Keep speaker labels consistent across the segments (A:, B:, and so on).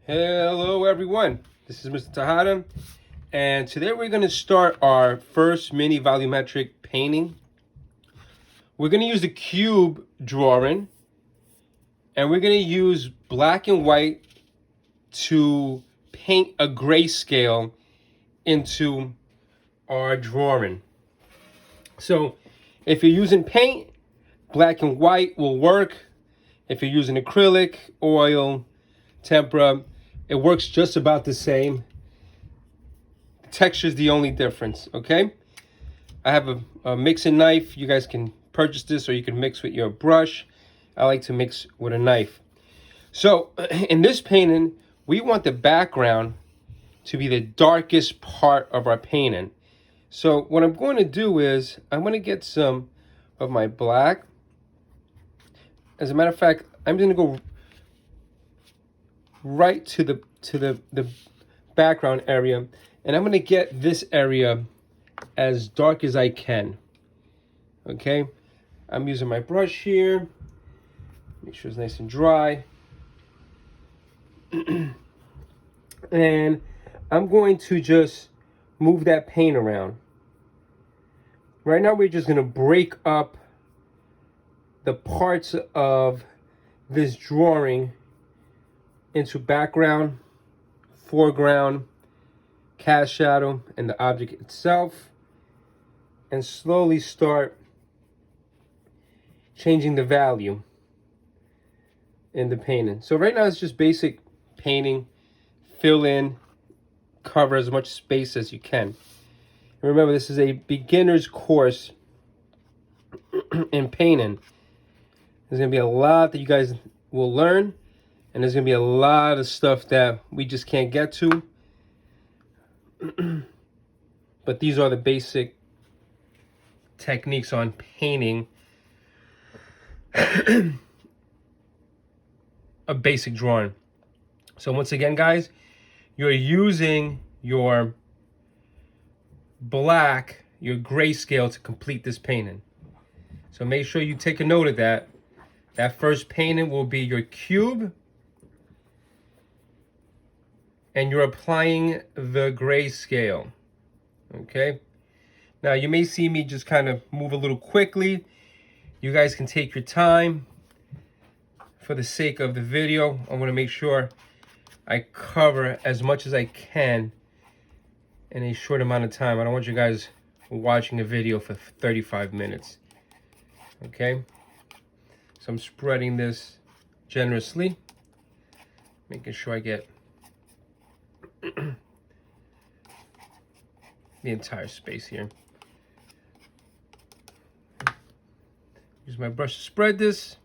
A: Hello everyone, this is Mr. Tejada, and today we're going to start our first mini volumetric painting. We're going to use the cube drawing, and we're going to use black and white to paint a grayscale into our drawing. So if you're using paint, black and white will work. If you're using acrylic, oil, tempera, it works just about the same. Texture is the only difference, okay? I have a mixing knife. You guys can purchase this, or you can mix with your brush. I like to mix with a knife. So in this painting, we want the background to be the darkest part of our painting. So what I'm going to do is I'm going to get some of my black. As a matter of fact, I'm going to go right to the background area, and I'm going to get this area as dark as I can. Okay, I'm using my brush here. Make sure it's nice and dry. And I'm going to just move that paint around. Right now we're just going to break up the parts of this drawing into background, foreground, cast shadow, and the object itself, and slowly start changing the value in the painting. So right now it's just basic painting, fill in, cover as much space as you can. And remember, this is a beginner's course in painting. There's gonna be a lot that you guys will learn, and there's gonna be a lot of stuff that we just can't get to. But these are the basic techniques on painting a basic drawing. So once again, guys, you're using your black, your grayscale to complete this painting. So make sure you take a note of that. That first painting will be your cube, and you're applying the grayscale. Okay? Now you may see me just kind of move a little quickly. You guys can take your time. For the sake of the video, I want to make sure I cover as much as I can in a short amount of time. I don't want you guys watching a video for 35 minutes. Okay? So I'm spreading this generously, making sure I get the entire space here. Use my brush to spread this.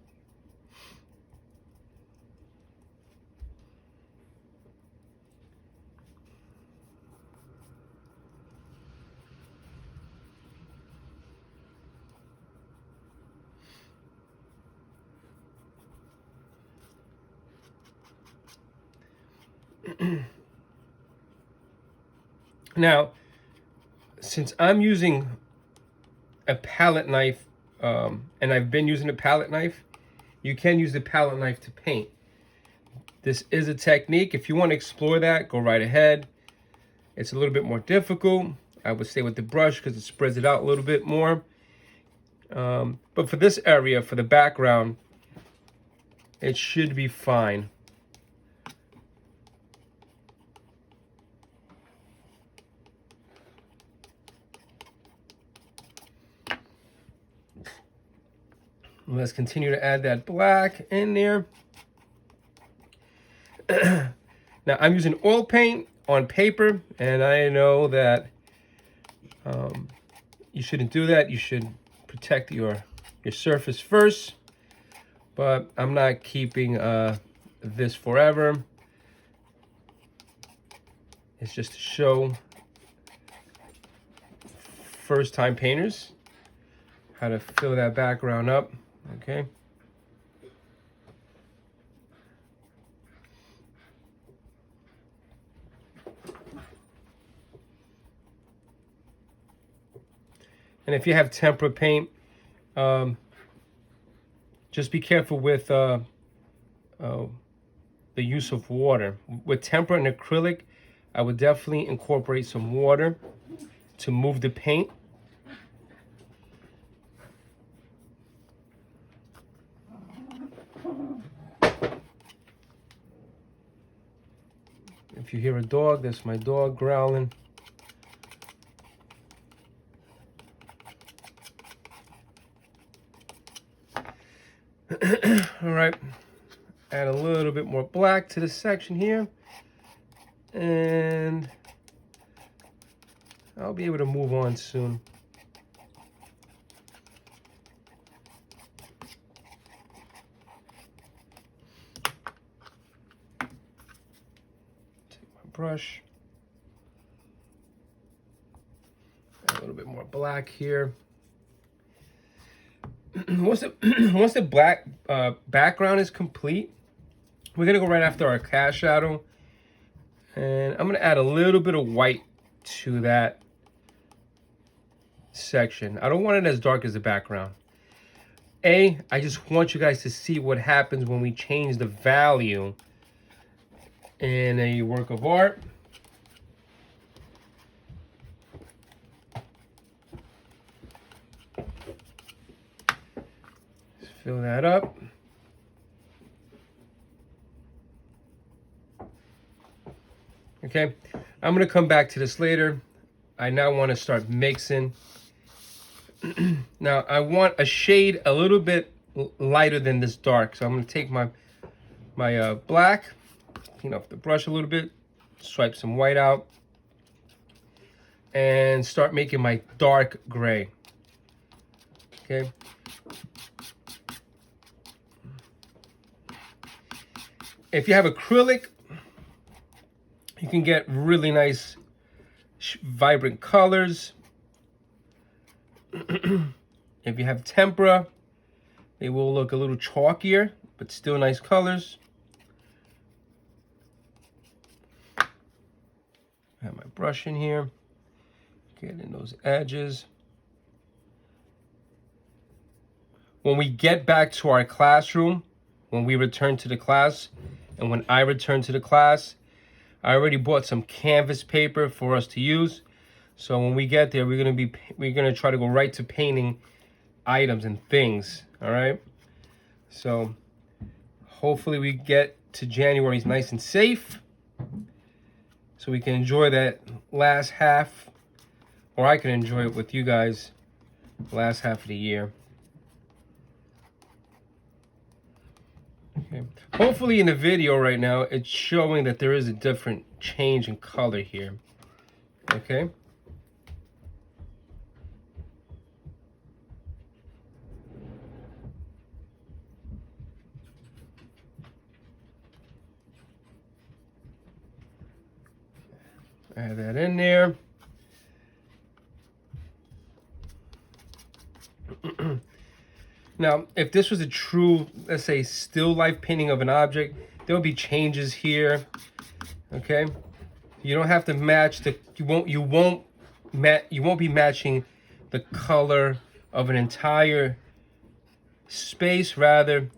A: Now, since I'm using a palette knife, and I've been using a palette knife, you can use the palette knife to paint. This is a technique. If you want to explore that, go right ahead. It's a little bit more difficult. I would stay with the brush because it spreads it out a little bit more. But for this area, for the background, it should be fine. Let's continue to add that black in there. Now I'm using oil paint on paper, and I know that you shouldn't do that. You should protect your surface first, but I'm not keeping this forever. It's just to show first-time painters how to fill that background up. Okay. And if you have tempera paint, just be careful with the the use of water. With tempera and acrylic, I would definitely incorporate some water to move the paint. If you hear a dog, that's my dog growling. All right, add a little bit more black to this section here, and I'll be able to move on soon. Take my brush, add a little bit more black here. Once the black background is complete, we're gonna go right after our cast shadow, and I'm gonna add a little bit of white to that section. I don't want it as dark as the background. I just want you guys to see what happens when we change the value in a work of art. Fill that up. Okay, I'm gonna come back to this later. I now want to start mixing. Now I want a shade a little bit lighter than this dark, so I'm gonna take my black, clean off the brush a little bit, swipe some white out, and start making my dark gray. Okay. If you have acrylic, you can get really nice, vibrant colors. If you have tempera, they will look a little chalkier, but still nice colors. I have my brush in here, get in those edges. When we get back to our classroom, when we return to the class, and when I return to the class, I already bought some canvas paper for us to use. So when we get there, we're gonna try to go right to painting items and things. All right. So hopefully we get to January nice and safe, so we can enjoy that last half, or I can enjoy it with you guys, last half of the year. Okay. Hopefully in the video right now, it's showing that there is a different change in color here. Okay. Add that in there. Now, if this was a true, let's say, still life painting of an object, there will be changes here. Okay, you don't have to match the. You won't be matching the color of an entire space, rather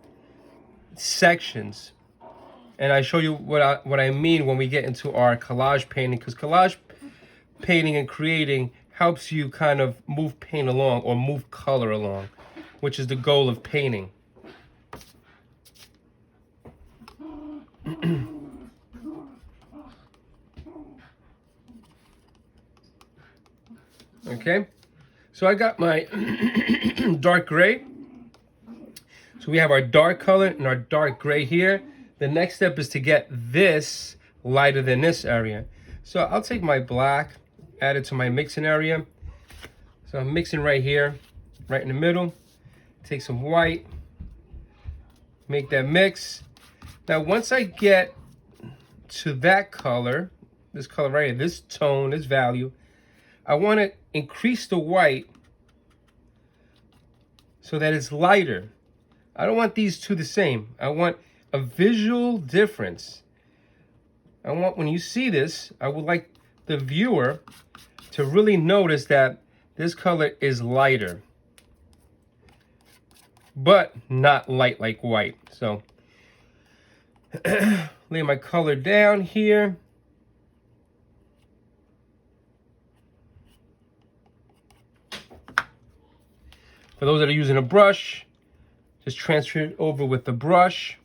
A: sections. And I show you what I mean when we get into our collage painting, because collage painting and creating helps you kind of move paint along, or move color along, which is the goal of painting. Okay, so I got my dark gray. So we have our dark color and our dark gray here. The next step is to get this lighter than this area. So I'll take my black, add it to my mixing area. So I'm mixing right here, right in the middle. Take some white, make that mix. Now once I get to that color, this color right here, this tone, this value, I want to increase the white so that it's lighter. I don't want these two the same. I want a visual difference. I want, when you see this, I would like the viewer to really notice that this color is lighter, but not light like white. So lay my color down here. For those that are using a brush, just transfer it over with the brush.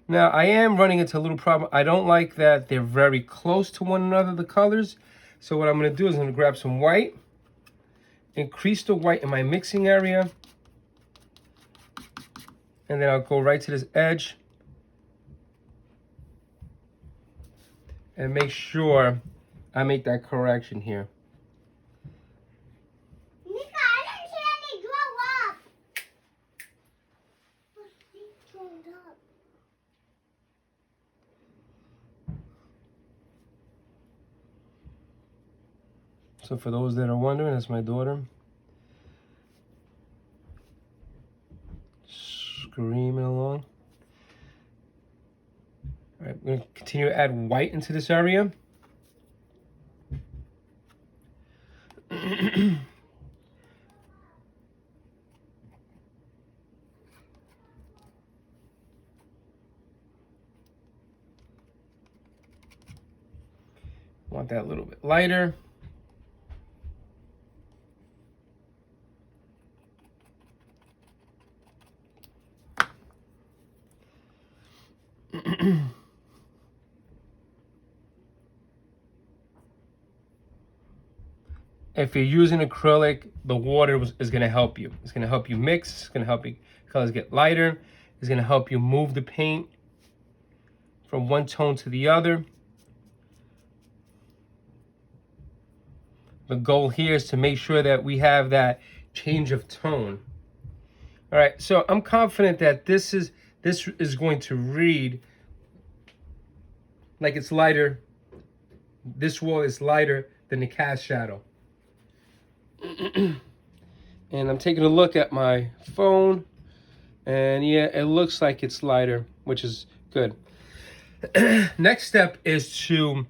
A: Now, I am running into a little problem. I don't like that they're very close to one another, the colors. So what I'm gonna do is I'm gonna grab some white, increase the white in my mixing area, and then I'll go right to this edge and make sure I make that correction here.
B: Nika, I didn't see any grow up. It's grown up.
A: So for those that are wondering, that's my daughter. Screaming along. All right, we're gonna continue to add white into this area. Want that a little bit lighter. If you're using acrylic, the water is going to help you. It's going to help you mix. It's going to help your colors get lighter. It's going to help you move the paint from one tone to the other. The goal here is to make sure that we have that change of tone. All right, so I'm confident that this is going to read like it's lighter. This wall is lighter than the cast shadow. And I'm taking a look at my phone, and yeah, it looks like it's lighter, which is good. Next step is to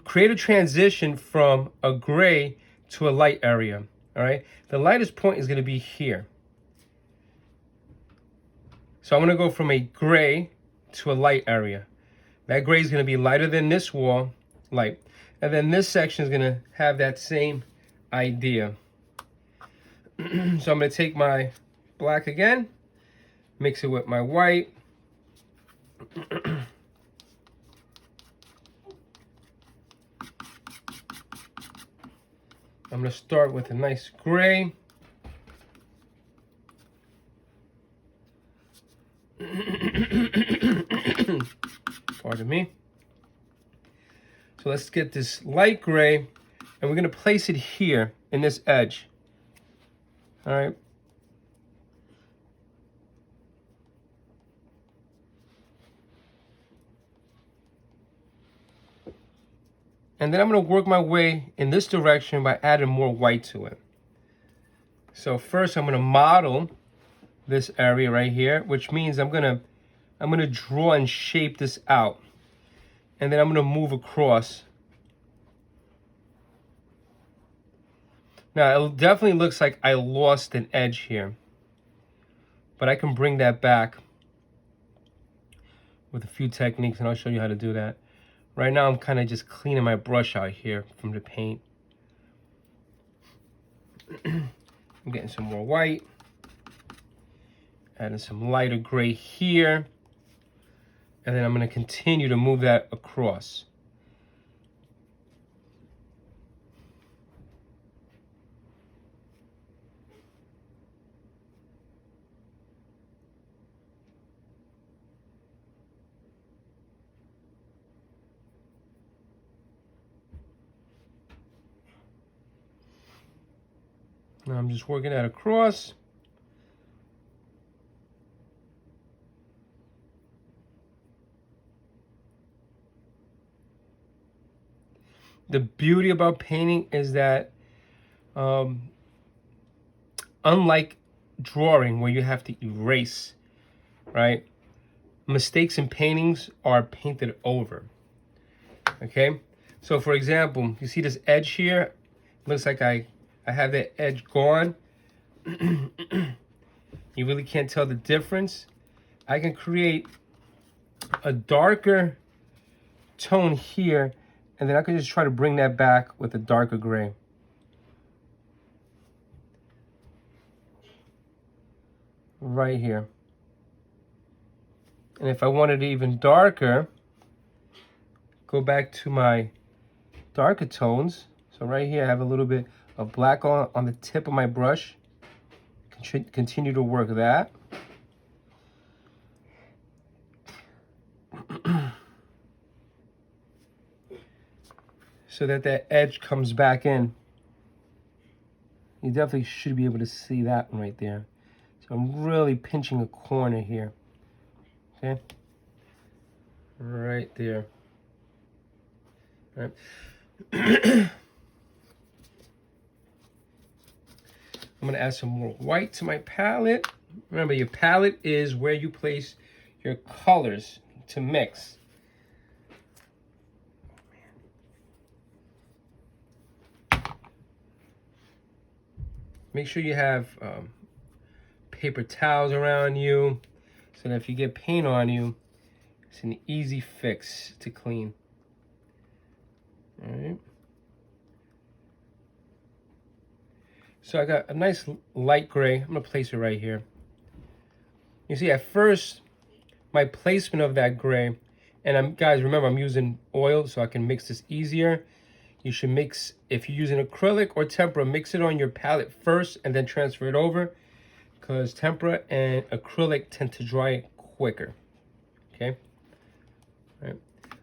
A: create a transition from a gray to a light area. All right, the lightest point is going to be here. So I'm going to go from a gray to a light area. That gray is going to be lighter than this wall, light. And then this section is going to have that same idea. So I'm going to take my black again, mix it with my white. I'm going to start with a nice gray. Pardon me. So let's get this light gray, and we're going to place it here in this edge. All right. And then I'm going to work my way in this direction by adding more white to it. So first I'm going to model this area right here, which means I'm going to draw and shape this out. And then I'm going to move across. Now, it definitely looks like I lost an edge here, but I can bring that back with a few techniques, and I'll show you how to do that. Right now, I'm kind of just cleaning my brush out here from the paint. I'm getting some more white, adding some lighter gray here, and then I'm going to continue to move that across. Now I'm just working that across. The beauty about painting is that unlike drawing where you have to erase, right? Mistakes in paintings are painted over, okay? So for example, you see this edge here? Looks like I have that edge gone. You really can't tell the difference. I can create a darker tone here, and then I can just try to bring that back with a darker gray. Right here. And if I wanted it even darker, go back to my darker tones. So right here I have a little bit of black on the tip of my brush. Continue to work that. So that edge comes back in. You definitely should be able to see that one right there. So I'm really pinching a corner here. Okay? Right there. All right. I'm going to add some more white to my palette. Remember, your palette is where you place your colors to mix. Make sure you have paper towels around you so that if you get paint on you, it's an easy fix to clean. All right. So I got a nice light gray. I'm gonna place it right here. You see, at first, my placement of that gray, and guys, remember I'm using oil so I can mix this easier. You should mix, if you're using acrylic or tempera, mix it on your palette first and then transfer it over, because tempera and acrylic tend to dry quicker. Okay. All right.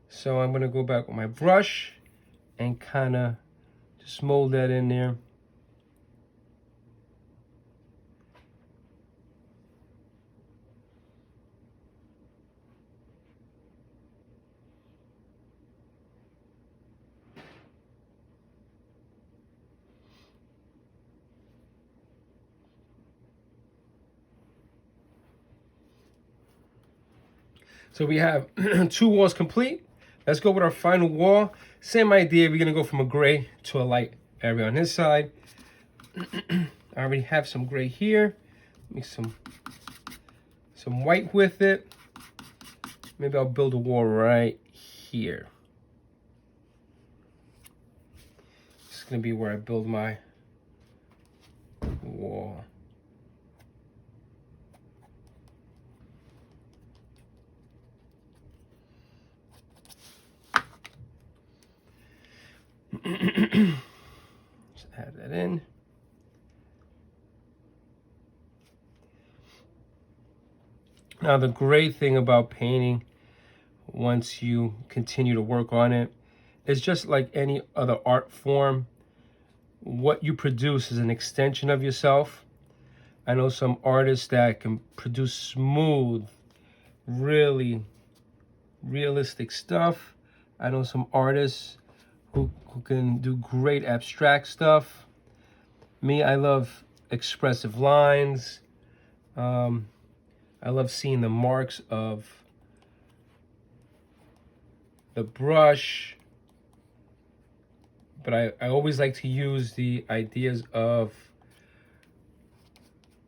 A: So I'm gonna go back with my brush and kind of just mold that in there. So we have 2 walls complete. Let's go with our final wall. Same idea, we're gonna go from a gray to a light area on this side. I already have some gray here. Mix some white with it. Maybe I'll build a wall right here. This is gonna be where I build my wall. Just add that in. Now the great thing about painting, once you continue to work on it, is just like any other art form, what you produce is an extension of yourself. I know some artists that can produce smooth, really realistic stuff. I know some artists who can do great abstract stuff. Me, I love expressive lines. I love seeing the marks of the brush. But I always like to use the ideas of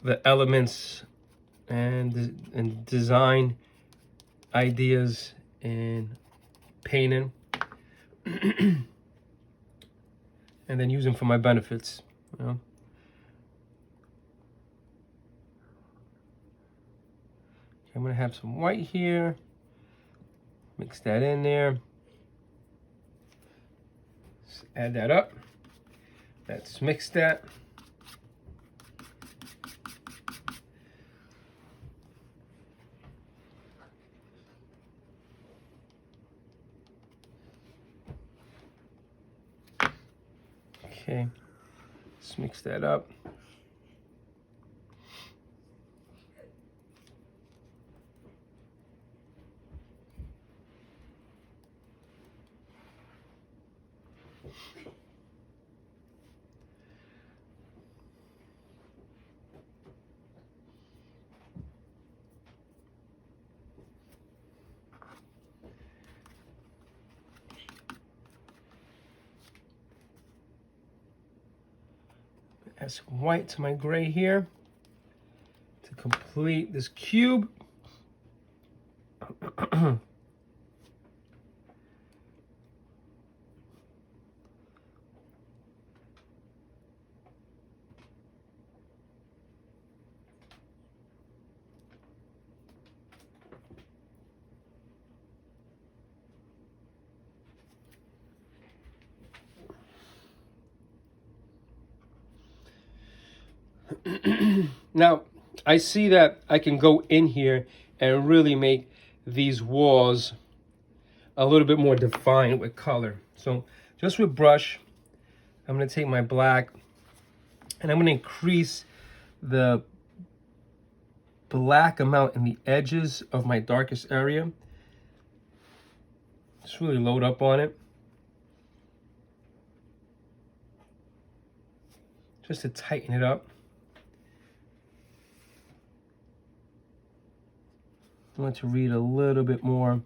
A: the elements and design ideas in painting. And then use them for my benefits, you know? Okay, I'm gonna have some white here. Mix that in there. Just add that up. Let's mix that. Okay, let's mix that up. Add some white to my gray here to complete this cube. Now, I see that I can go in here and really make these walls a little bit more defined with color. So just with brush, I'm gonna take my black and I'm gonna increase the black amount in the edges of my darkest area. Just really load up on it. Just to tighten it up. I want to read a little bit more.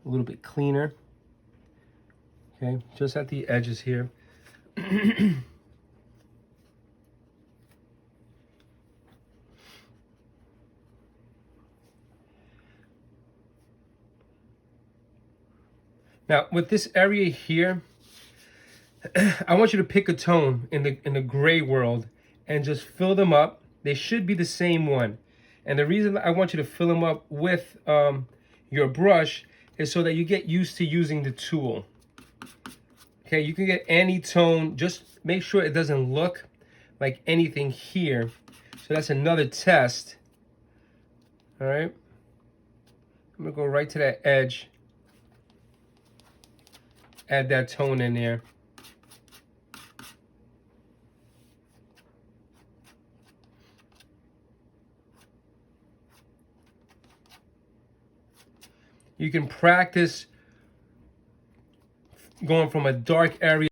A: A little bit cleaner. Okay, just at the edges here. Now, with this area here, I want you to pick a tone in the gray world and just fill them up. They should be the same one. And the reason I want you to fill them up with your brush is so that you get used to using the tool. Okay, you can get any tone. Just make sure it doesn't look like anything here. So that's another test. All right. I'm gonna go right to that edge. Add that tone in there. You can practice going from a dark area